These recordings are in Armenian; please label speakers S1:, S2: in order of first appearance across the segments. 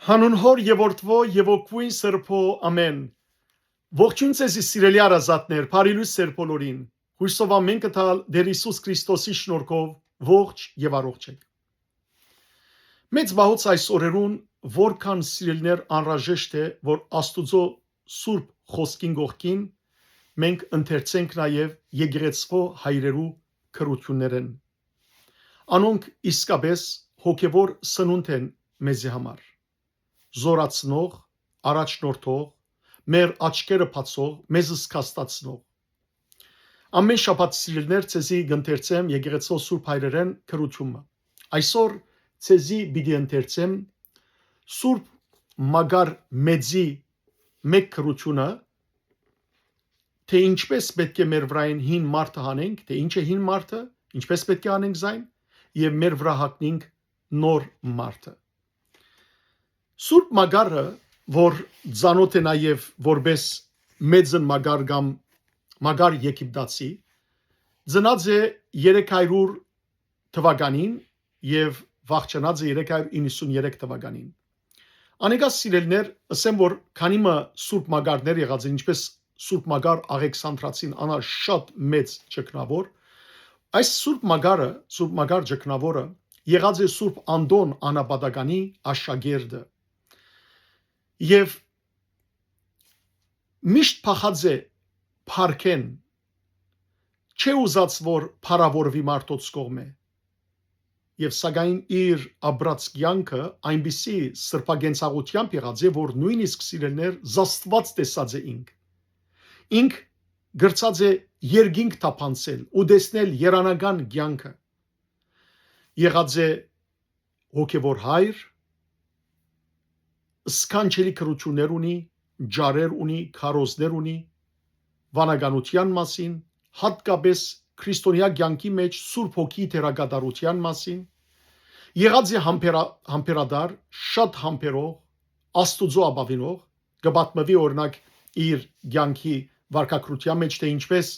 S1: Հանուն հոր եւ որդվո եւ օգուին սրբո ամեն։ Ողջույն ձեզ սիրելի արազատներ, բարի լույս ձեր բոլորին։ Հույսով ամեն կտալ Տեր Հիսուս Քրիստոսի շնորհքով ողջ եւ առողջ եք։ Մեծ բահոց այս օրերուն որքան սիրելիներ անհրաժեշտ է, որ Աստուծո Սուրբ Խոսքին գողքին մենք ընթերցենք նաեւ եկեղեցվո հայրերու քրություններն։ Անոնք իսկապես հոգեվոր սնունդ են մեզի համար։ Զորացնող, առաջնորդող, մեր աչքերը բացող, մեզ զգաստացնող։ Ամեն շաբաթ սիրելիներ ցեզի գընթերցեմ եկեղեցու Սուրբ հայրերեն քրությունը։ Այսօր ցեզի պիտի ընթերցեմ Սուրբ Մագար մեծի մեկ քրությունը, թե ինչպես պետք է մեր վրային հին մարդը հանենք, թե ինչ է հին մարդը, ինչպես պետք է անենք զայն, եւ մեր վրա հագնենք նոր մարդը։ Սուրբ Մագարը, որ ծանոթ է նաև որպես մեծն Մագար կամ Մագար Եգիպտացի, ծնած է 300 թվականին եւ վախճանած է 393 թվականին։ Անեկա սիրելիներ, ասեմ որ քանի մը Սուրբ Մագարներ եղած են, ինչպես Սուրբ Մագար Աղեքսանդրացին, անա շատ մեծ ճգնավոր, այս Սուրբ Մագար ճգնավորը եղած է Սուրբ Անդոն Անապատականի աշակերտը։ Եվ միշտ փախած է փարքեն, չէ ուզած որ փարավորվի մարդոց կողմէ։ Եվ սակայն իր ապրած կյանքը այնպիսի սրբագենցաղությամբ եղած է, որ նույնիսկ սիրելներ զաստված տեսած է ինք։ Ինք գրծած է երկինք թափանցել ու տեսնել երանական կյանքը։ Եղած է հոգևոր հայր, սքանչելի քրություններ ունի, ջարեր ունի, քարոզներ ունի, վանականության մասին, հատկապես քրիստոնյա կյանքի մեջ Սուրբ Հոգի թերակատարության մասին, եղած է համբերադար, շատ համբերող, Աստուծո ապավինող, կպատմվի օրինակ իր կյանքի վարքագրության մեջ, թե ինչպես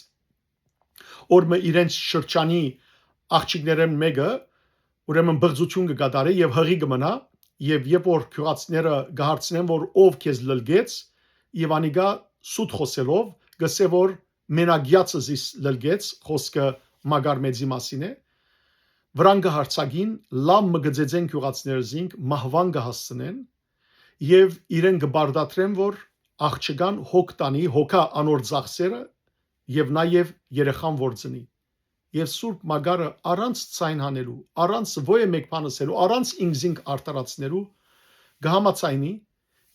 S1: օրը իրենց շրջանի աղջիկներեն մեկը ուրեմն բղծություն կկատարի եւ հղի կմնա, եւ երբ որ քյուղացիները կհարցնեն որ ով քեզ լլգեց, եւ անիկա սուտ խոսելով գսե որ մենագյացը զիս լլգեց, խոսքը Մագար մեծի մասին է, վրան կհարցագին լամ մգծեցեն քյուղացիները զինք մահվան կհասցնեն եւ իրեն կբարդատրեն որ աղջկան հոգ տանի, հոգա անոր ծախսերը եւ նաեւ երեխան որ ծնի։ Եվ Սուրբ Մագարը առանց ցայն հանելու, առանց ոյե մեկ բան ասելու, առանց ինքզինք արտարացնելու կհամաձայնի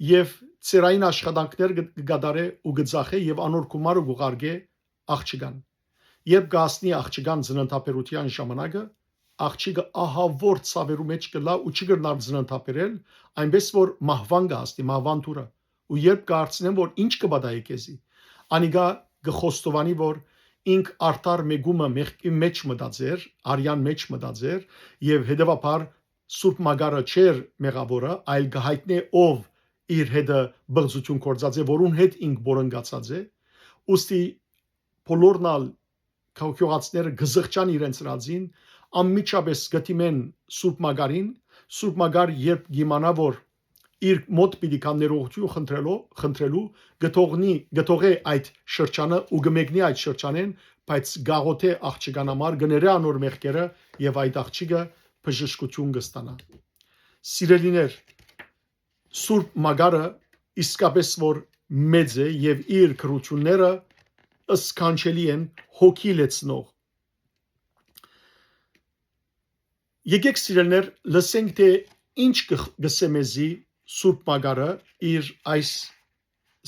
S1: եւ ծերային աշխատանքներ կգադարե ու կձախե եւ անոր գումարը կուղարկե աղջկան։ Երբ կհասնի աղջկան ծննդաբերության ժամանակը, աղջիկը ահավոր ցավերու մեջ կլա ու չի կրնար ծննդաբերել, այնպես որ մահվան կհասնի, մահվան դուրը։ Ու երբ կհարցնեն որ ինչ կբադայի քեզի, անիկա կխոստովանի որ ինք արտար մեգումը մեղքի մեջ մտածեր, արյան մեջ մտածեր եւ հետեւաբար Սուրբ Մագարը չէր մեղավորը, այլ գահիտնե ով իր հետը բղծություն կործած է, որուն հետ ինք բորընկացած է, ուստի բոլորնալ քյողացները գզղճան իրենց ռազին, անմիջապես գտիմեն Սուրբ Մագարին, Սուրբ Մագար երբ գիմանա որ իր մոտ պիտի կան ներողություն խնդրելու գտողե այդ շրջանը ու գմեկնի այդ շրջանեն, բայց գաղոթե աղջկան համար գները անոր մեղքերը եւ այդ աղջիկը բժշկություն կստանա։ Սիրելիներ, Սուրբ Մագարը իսկապես որ մեծ է եւ իր քրությունները սքանչելի են, հոգի լեցնող։ Եկեք սիրելիներ, լսենք թե ինչ գսե մեզի Սուրբ Մագարը իր այս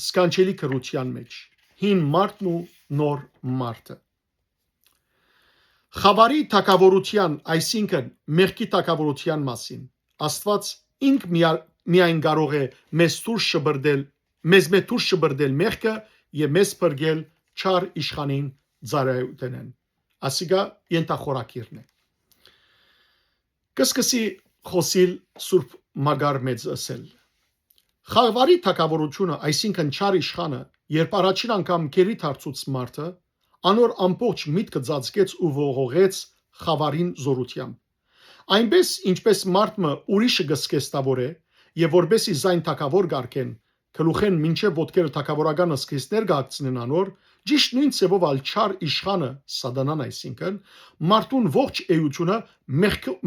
S1: սքանչելի քրության մեջ, հին մարդն ու նոր մարդը։ Խավարի թակավորության, այսինքն մեղքի թակավորության մասին, Աստված ինք միայն կարող է մեզ դուրս շբրդել մեղքը եւ մեզ բրգել չար իշխանին ծառայութենեն։ Ասիկա ենթախորակիրն է։ Կսկսի խոսիլ Սուրբ Մագար մեծ ասել։ Խավարի թակավորությունը, այսինքն չար իշխանը, երբ առաջին անգամ քերի դարձուց մարդը, անոր ամբողջ միտքը ծածկեց ու ողողեց խավարին զորությամբ։ Այնպես ինչպես մարդը ուրիշը գսկեստավոր է եւ որբեսի զայն թակավոր գարկեն գլուխեն մինչև ոտքերը թակավորական սկիզբներ գացնեն անոր ճիշտ նույն ցեվով ալ չար իշխանը սատանան այսինքն մարդուն ողջ էությունը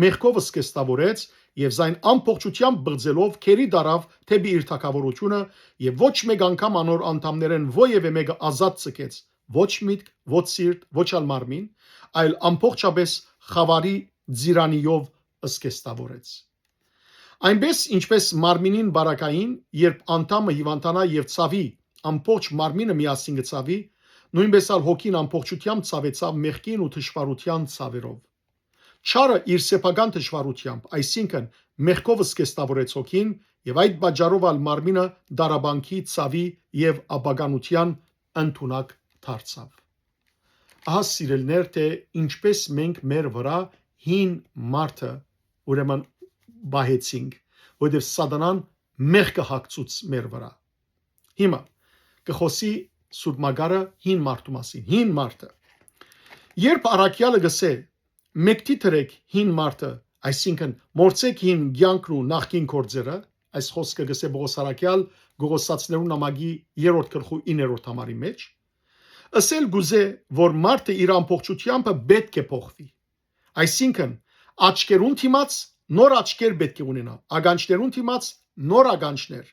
S1: մեղքով սկեստավորեց եւ զայն ամբողջությամբ բղձելով քերի դարավ թեպի իր թակավորությունը եւ ոչ մեկ անգամ անոր անդամներեն ովևէ մեկը ազատ ցկեց ոչ միտք ոչ սիրտ ոչ ալ մարմին այլ ամբողջապես խավարի ձիրանիով սկեստավորեց այնպես ինչպես մարմինին բարակային երբ անդամը հիվանդանա եւ ցավի ամբողջ մարմինը միասին գծավի նույնպես ալ հոգին ամբողջությամբ ցավեցավ մեղքին ու թշվառության ցավերով չարը իր սեփական թշվառությամբ այսինքն մեղքով սկեստավորեց հոգին եւ այդ բաժարով ալ մարմինը դարաբանքի ցավի եւ աբագանության ընդունակ դարձավ ահա սիրելներ թե ինչպես մենք մեր վրա հին մարդը ուրեմն բահեցինք որովհետև սատանան մեղքը հագցուց մեր վրա հիմա կխոսի Սուրբ Մագարը հին մարդու մասին հին մարդը երբ առաքյալը գսե մեկտի թրեք հին մարդը այսինքն մորցեք հին ցանկն ու նախքին կորձերը այս խոսքը գսե Պողոս առաքյալ Գողոսացիներու նամակի 3-րդ գլխու 9-րդ համարի մեջ ասել գուզե որ մարդը իր ամբողջությամբ պետք է փոխվի այսինքն աչքերուն թիմած նոր աչքեր պետք է ունենա ագանչներուն թիմած նոր ագանչներ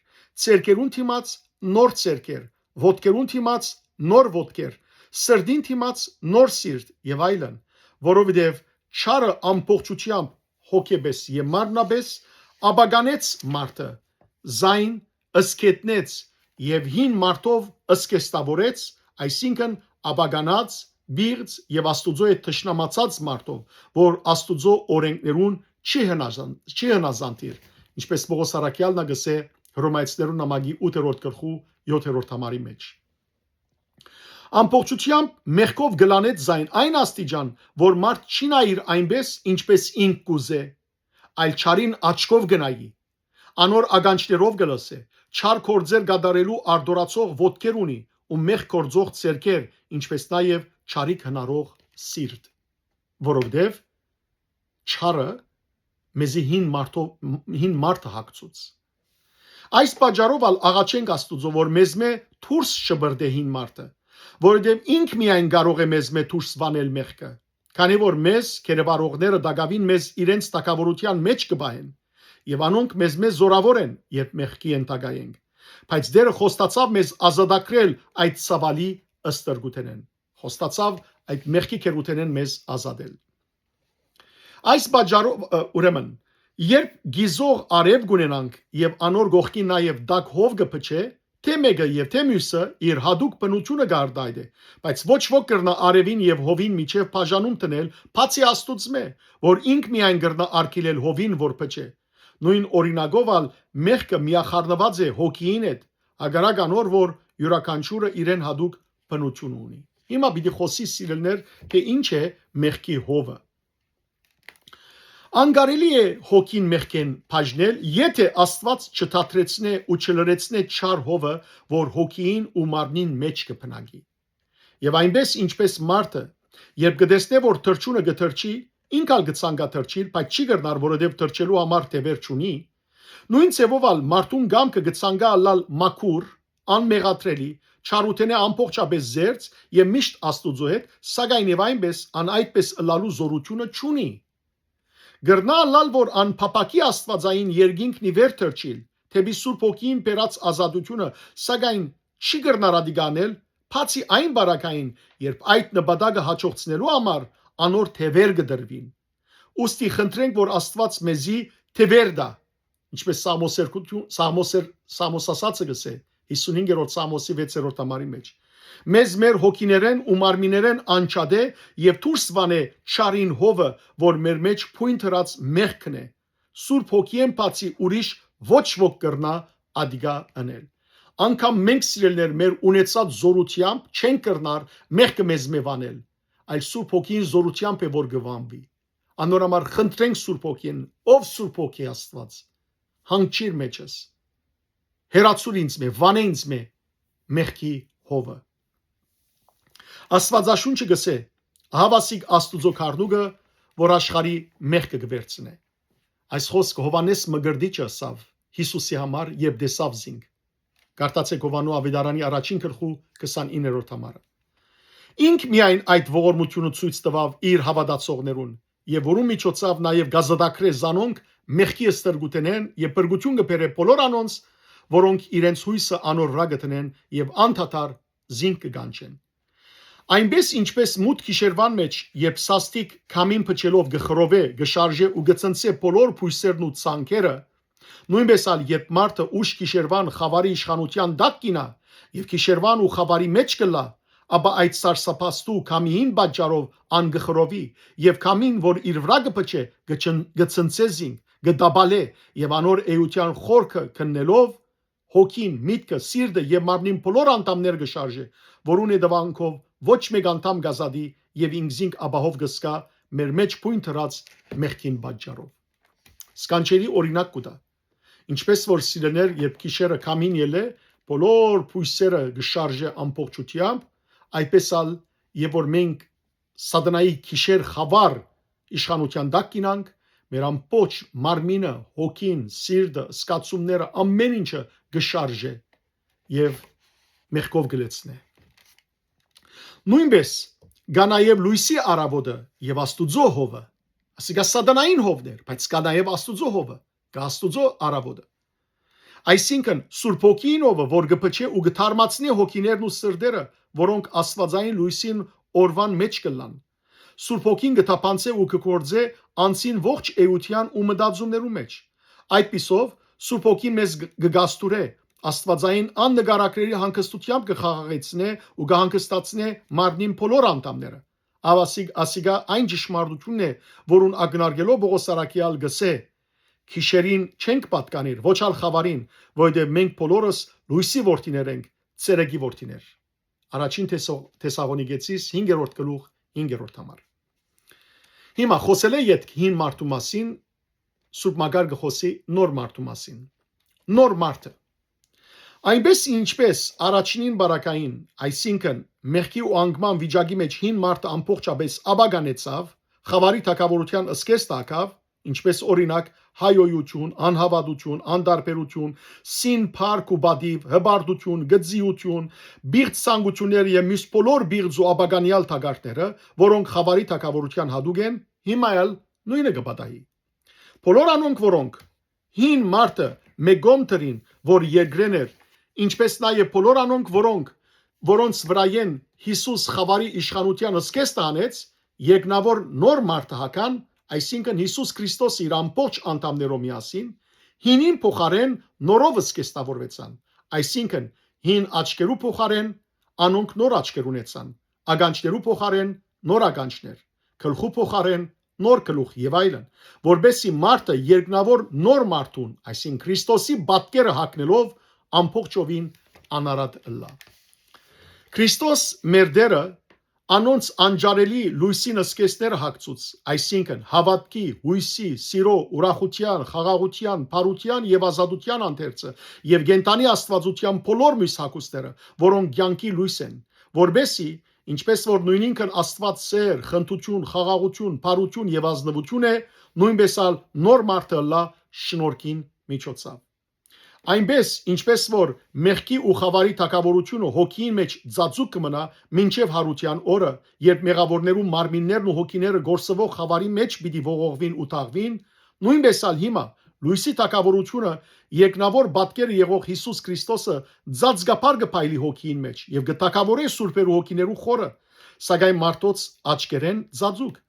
S1: ցերկերուն թիմած նոր ցերկեր ոտքերուն թիմած նոր ոտքեր սրդին թիմած նոր սիրտ եւ այլն որովհետեւ չարը ամբողջությամբ հոգեբես եւ մարմնաբես աբագանեց մարդը զայն ըսկետնեց եւ հին մարդով ըսկեստավորեց այսինքն աբագանած բիղծ եւ աստուծո հետ թշնամացած մարդով որ աստուծո օրենքներուն չի հնազանդիր ինչպես Պողոս առաքյալն գսե Հռոմայացիներու նամակի 8-րդ գլխու 7-րդ համարի մեջ ամբողջությամբ մեղքով գլանեց զայն այն աստիճան որ մարդ չի նայիր այնպես ինչպես ինք կուզե այլ չարին աչքով գնայի անոր ագանչներով գլսե չար կորձեր գդարելու արդորացող ոտքեր ունի ու մեղ կորձող ցերկեր ինչպես նաև չարիք հնարող սիրտ որովհետև չարը մեզի հին մարդը հագցուց այս պատճառով ալ աղաչենք աստուծո որ մեզմե դուրս շբրդե հին մարդը որովհետև ինք միայն կարող է մեզմե դուրս վանել մեղքը քանի որ մեզ կերևարողները դակավին մեզ իրենց տակավորության մեջ կբահեն եւ անոնք մեզմե զորավոր են երբ մեղքի ենթակայենք բայց դերը խոստացավ մեզ ազատագրել այդ ցավալի ըստրգութենեն խոստացավ այդ մեղքի կերութենեն մեզ ազատել այս բաժարով ուրեմն երբ գիզող արև գունենանք եւ անոր գողքին նաեւ դակ հով գփչե թե մեկը եւ թե մյուսը իր հadouk բնությունը գարդայդ է բայց ոչ ոք կրնա արևին եւ հովին միջև բաժանում տնել բացի աստուծմե որ ինք միայն կրնա արկիլել հովին որ փչե նույն օրինագով ալ մեղքը միախառնված է հոգին հետ ագարակ անոր որ յուրաքանչյուրը իրեն հadouk բնություն ունի հիմա պիտի խոսի սիրելներ թե ինչ է մեղքի հովը Անգարելի է հոգին մեղքեն բաժնել, եթե Աստված չթատրեցնե ու չլրեցնե չար հովը, որ հոգին ու մարմնին մեջ կփնագի։ Եվ այնպես ինչպես մարդը, երբ գտեսնե որ թրջունը գթրջի, ինքալ գցանգաթրջի, բայց չի գտնար, որովհետև թրջելու համար թևեր չունի, նույն ցևով ալ մարդուն գամքը գցանգա ալալ մաքուր, անմեղատրելի, չարութենե ամբողջապես զերծ եւ միշտ Աստուծո հետ, սակայն եւ այնպես ան այդպես ըլալու զորությունը չունի։ Գրնալ որ անփապակի աստվածային երկինքն ի վեր թրջիլ, թեպի Սուրբ Հոգին բերած ազատությունը, սակայն չի գրնար ադիգանել, բացի այն բարակային, երբ այդ նպատակը հաջողցնելու համար անոր թևեր կդրվին։ Ուստի խնդրենք, որ Աստված մեզի թևեր տա, ինչպես Սամոս ասացը գսե 55-րդ Սամոսի 6-րդ համարի մեջ։ Մեզ մեր հոգիներեն ու մարմիներեն անչադե եւ դուրս վանե չարին հովը, որ մեր մեջ փույն թրած մեղքն է։ Սուրբ Հոգիեն բացի ուրիշ ոչ ոք կրնա ադիգա անել։ Անկամ մենք սիրելներ մեր ունեցած զորությամբ չեն կրնար մեղքը մեզ մևանել, այլ Սուրբ Հոգին զորությամբ է որ գվանվի։ Անորամար խնդրենք Սուրբ Հոգին, ով Սուրբ Հոգի Աստված, հանգչիր մեջս։ Հերացուր ինձ մե, վանե ինձ մե մեղքի հովը։ Աստվածաշունչը գսե հավասիկ Աստուծո քարնուգը որ աշխարի մեղքը կվերցնե այս խոսքը Հովանես Մգրդիչը ասավ Հիսուսի համար եւ դեսավ զինք։ Գարտացեք Հովանու Ավետարանի առաջին գլխու 29-րդ համարը։ Ինք միայն այդ ողորմությունը ցույց տվավ իր հավատացողներուն եւ որում միջոցով նաեւ գազադակրե զանոնք մեղքի ստրգուտենեն եւ բրգություն կբերե բոլոր անոնց, որոնք իրենց հույսը անոր վրա գտնեն եւ անդադար զինք կգանչեն։ Այնպես ինչպես մութ գիշերվան մեջ, երբ սաստիկ քամին փչելով գխրովե, գշարժե ու գծնցե բոլոր փույսերն ու ցանկերը, նույնպես ալ երբ մարդը ուշ գիշերվան խավարի իշխանության դակ կինա եւ գիշերվան ու խավարի մեջ կլա, ապա այդ սարսափաստու քամին պատճառով անգխրովի եւ քամին, որ իր վրա կփչե, գծնցե զինք, գդաբալե եւ անոր էության խորքը քննելով հոգին, միտքը, սիրտը եւ մարմնին բոլոր անդամներ կշարժե, որուն հետևանքով ոչ մեկ անդամ գազադի եւ ինքզինք ապահով կսկա մեր մեջ փույն թրած մեղքին պատճառով։ Սկանչերի օրինակ կուտա։ Ինչպես որ սիրեներ, երբ գիշերը քամին ելե, բոլոր փույսերը կշարժե ամբողջությամբ, այդպես ալ եւ որ մենք սատանայի գիշեր խավար իշխանության դակ կինանք, մեր ամբողջ մարմինը, հոգին, սիրտը, սկացումները, ամեն ինչը կշարժե եւ մեղքով գլեցնե։ Նույնպես գա նաև լույսի արավոտը եւ Աստուծո հովը, ասիկա սատանային հովներ, բայց կա նաև Աստուծո հովը, կա Աստուծո արավոտը։ Այսինքն Սուրբ Հոգին հովը, որ գփչե ու գթարմացնի հոգիներն ու սրտերը, որոնք Աստվածային լույսին օրվան մեջ կլան։ Սուրբ Հոգին գտապանցե ու կգործե անցին ողջ էության ու մտածումներու մեջ։ Այդպիսով Սուրբ Հոգին մեզ կգաստուրե Աստվածային աննկարագրելի հանգստությամբ կխաղաղեցնե ու կհանգստացնե մարմնին բոլոր անդամները։ Ասիկա այն ճշմարտությունն է, որուն ակնարկելով Պողոս Արաքյալ գսե. Քիշերին չենք պատկանիր, ոչ ալ խավարին, որովհետև մենք բոլորս լույսի որդիներ ենք, ցերեկի որդիներ։ Առաջին Թեսաղոնիկեցիս 5-րդ գլուխ 5-րդ համար։ Հիմա խոսել է յետք հին մարդու մասին, Սուրբ Մակար գխոսի նոր մարդու մասին։ Նոր մարդը այնպես ինչպես առաջինին բարակային, այսինքն մեղքի ու անկման վիճակի մեջ հին մարդը ամբողջապես աբագանեցավ, խավարի թակավորության ըսկես տակավ, ինչպես օրինակ հայոյություն, անհավատություն, անդարբերություն, սին, փառք ու բադիվ, հբարդություն, գծիություն, բիղծ ցանկություններ եւ մյուս բոլոր բիղծ ու աբագանյալ թագարտները, որոնք խավարի թակավորության հատուկ են, հիմա էլ նույնը կպատահի։ Բոլոր անոնք, որոնք հին մարդը մեգոմ դրին, որ երկրեն էր, ինչպես նաև բոլոր անոնք, որոնց վրայեն Հիսուս խավարի իշխանության ըսկես տանեց, երկնավոր նոր մարդը հական, այսինքն Հիսուս Քրիստոսը իր ամբողջ անդամներով միասին, հինին փոխարեն նորով ըսկեստավորվեցան, այսինքն հին աչքերու փոխարեն անոնք նոր աչքեր ունեցան, ագանչներու փոխարեն նոր ագանչներ, գլխու փոխարեն նոր գլուխ եւ այլն, որբեսի մարդը երկնավոր նոր մարդուն, այսինքն Քրիստոսի պատկերը հագնելով ամբողջովին անարատ լա։ Քրիստոս մեր դերը անոնց անջարելի լույսին ըսկեսները հագցուց, այսինքն հավատքի, հույսի, սիրո, ուրախության, խաղաղության, բարության եւ ազատության անթերցը եւ գենտանի աստվածության բոլոր մյուս հագուստները, որոնք կյանքի լույս են, որբեսի ինչպես որ նույնինքն Աստված սեր, խնդություն, խաղաղություն, բարություն եւ ազնվություն է, նույնպես ալ նոր մարդը լա շնորհքին միջոցով։ Այնպես ինչպես որ մեղքի ու խավարի թակավորությունը հոգին մեջ ծածուկ կմնա մինչև հարության օրը, երբ մեղավորներու մարմիններն ու հոգիները գործվող խավարի մեջ պիտի ողողվին ու թաղվին, նույնպես ալ հիմա լույսի թակավորությունը երկնավոր պատկերը եղող Հիսուս Քրիստոսը ծածկապար կփայլի հոգին մեջ եւ կթակավորե սուրբերու հոգիներու խորը, սակայն մարդոց աչքերեն ծածուկ։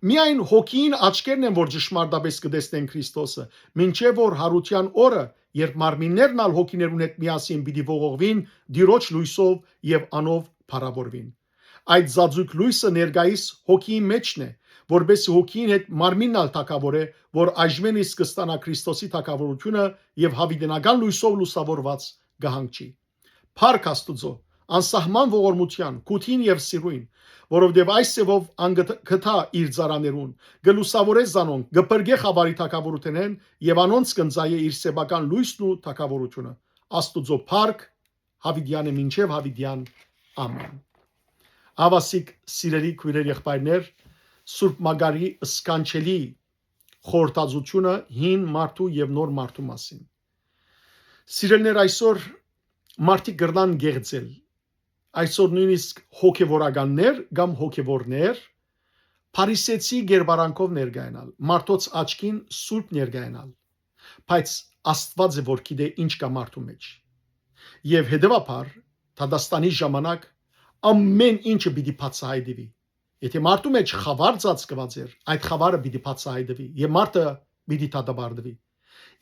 S1: Միայն հոգին աչքերն են, որ ճշմարտապես կտեսնեն Քրիստոսը, մինչև որ հարության օրը, երբ մարմիններն ալ հոգիներուն հետ միասին պիտի ողողվին Տիրոջ լույսով եւ անով փառավորվին։ Այդ ծածուկ լույսը ներկայիս հոգիի մեջն է, որբեսի հոգին հետ մարմինն ալ թակավորե, որ այժմեն իսկ կստանա Քրիստոսի թակավորությունը եւ հավիտենական լույսով լուսավորված կհանգչի։ Փառք Աստուծո, անսահման ողորմության, գութին եւ սիրույն, որովհետև այս ծևով անգթա իր ծառաներուն, գլուսավորե զանոնք, գպրգե խավարի թակավորութենեն եւ անոնց կնձայե իր սեբական լույսն ու թակավորությունը։ Աստուծո փառք, հավիտյանը մինչև հավիտյան, ամեն։ Ավասիկ սիրելի քույրեր եղբայրներ, Սուրբ Մագարի սկանչելի խորտածությունը հին մարդու եւ նոր մարդու մասին։ Սիրելներ, այսօր մարդիկ գրնան գեղձել, այսօր նույնիսկ հոգևորականներ կամ հոգևորներ Փարիսեցի գերբարանքով ներգայանալ, մարդոց աչքին սուրբ ներգայանալ, բայց Աստված է որ գիտե ինչ կա մարդու մեջ։ Եվ հետևաբար Թադաստանի ժամանակ ամեն ինչը պիտի բացահայտվի։ Եթե մարդու մեջ խավար ծածկված էր, այդ խավարը պիտի բացահայտվի եւ մարդը պիտի դատաբարդվի։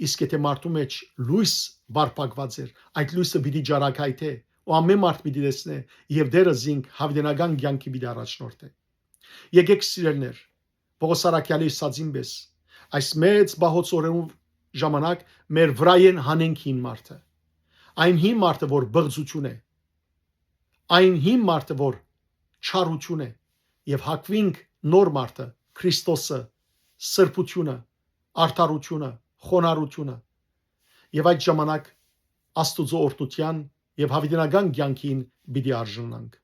S1: Իսկ եթե մարդու մեջ լույս բարփակված էր, այդ լույսը պիտի ջարակայթե ու ամեն մարդ պիտի տեսնե եւ դերը զինք հավդենական կյանքի պիտի առաջնորդե։ Եկեք սիրելներ, Պողոս Արաքյալի սածինպես այս մեծ բահոց օրերում ժամանակ մեր վրայեն հանենք հին մարդը, այն հին մարդը որ բղծություն է, այն հին մարդը որ չարություն է եւ հակվինք նոր մարդը Քրիստոսը, սրբությունը, արդարությունը, խոնարհությունը եւ այդ ժամանակ Աստուծո օրհնության եւ հավիտենական կյանքին պիտի արժանանք։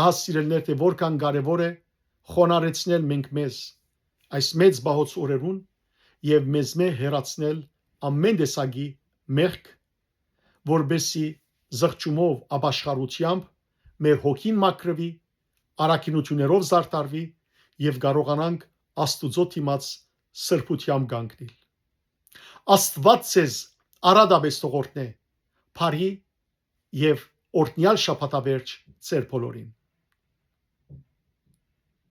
S1: Ահա սիրելներ, թե որքան կարեւոր է խոնարեցնել մենք մեզ այս մեծ բահոց օրերուն եւ մեզ հեռացնել ամեն տեսակի մեղք, որբեսի զղջումով ապաշխարությամբ մեր հոգին մաքրվի, առաքինություններով զարդարվի եւ կարողանանք Աստուծո դիմաց սրբությամբ կանգնել։ Աստված ձեզ արադաբես թողորտնե, բարի եւ օրհնյալ շաբաթավերջ ձեր բոլորին։